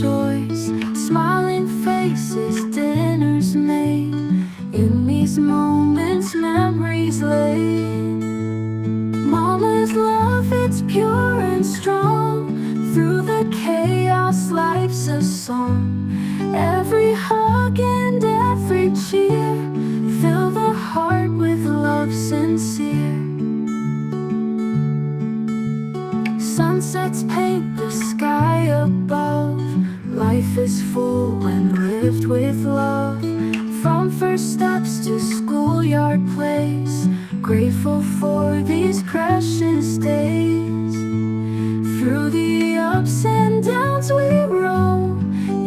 joys, smiling faces, dinners made. In these moments memories lay. Mama's love, it's pure and strong. Through the chaos, life's a song. Every hug and every cheer fill the heart with love sincere. Sunsets paint the sky above. Life is full when lived with love. From first steps to schoolyard plays, grateful for these precious days. Through the ups and downs we roll.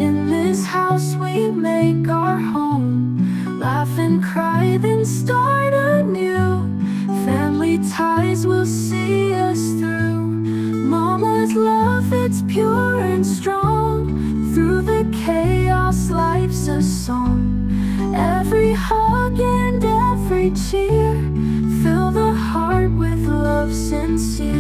In this house we make our home. Laugh and cry, then start anew. Family ties will see us through. Mama's love, it's pure and strong. Through the chaos, life's a song. Every hug and every cheer fill the heart with love sincere.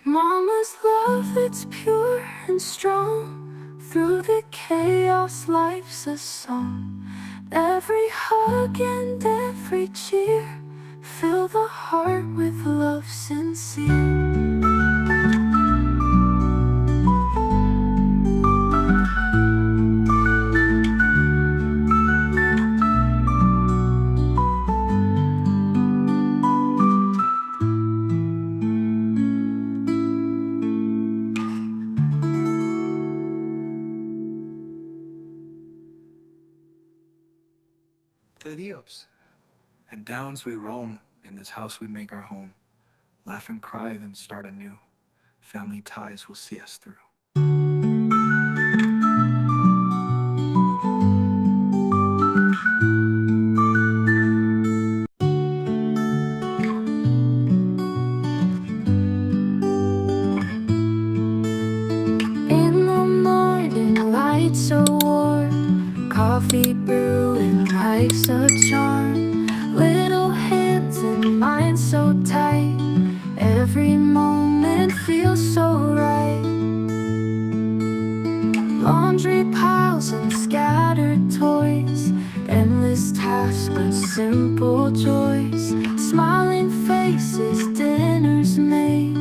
Mama's love, it's pure and strong. Through the chaos, life's a song. Every hug and every cheer fill the heart with love sincere. To the ups and downs we roam. In this house we make our home. Laugh and cry, then start anew. Family ties will see us through. In the morning, light so warm, coffee brewing, life's a charm. Little hands and minds so tight, every moment feels so right. Laundry piles and scattered toys, endless tasks but simple joys. Smiling faces, dinners made.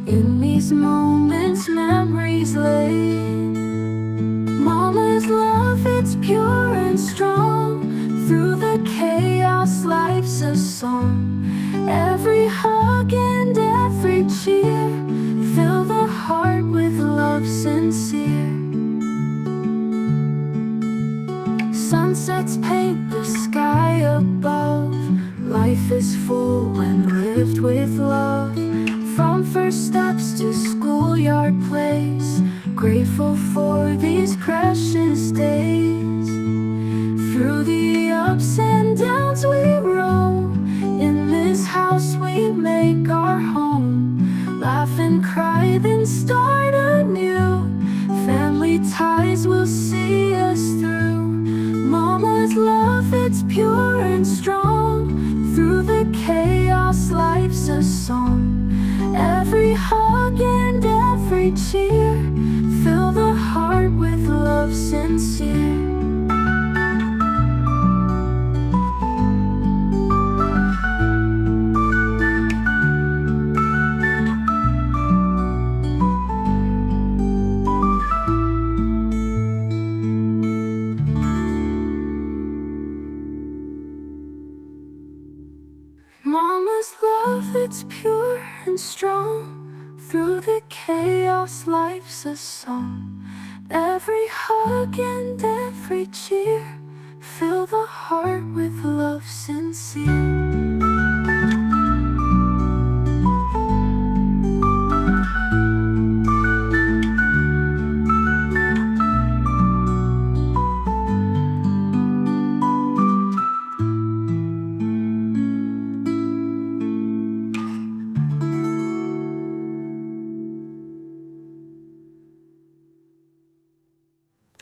In these moments memories lay. Mama's love, it's pure and strong. Through the chaos, life's a song. Every hug and every cheer fill the heart with love sincere. Sunsets paint the sky above. Life is full when lived with love. From first steps to schoolyard plays, grateful for these precious days. Through the ups and downs we roll. In this house we make our home. Laugh and cry, then start anew. Family ties will see us through. Mama's love, it's pure and strong. Through the chaos, life's a song. Every hug and every cheer fill the heart with love sincere. Mama's love, it's pure and strong. Through the chaos, life's a song. Every hug and every cheer fill the heart with love sincere.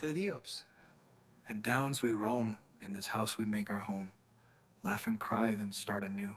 to the ups and downs we roam. In this house we make our home. Laugh and cry, then start anew.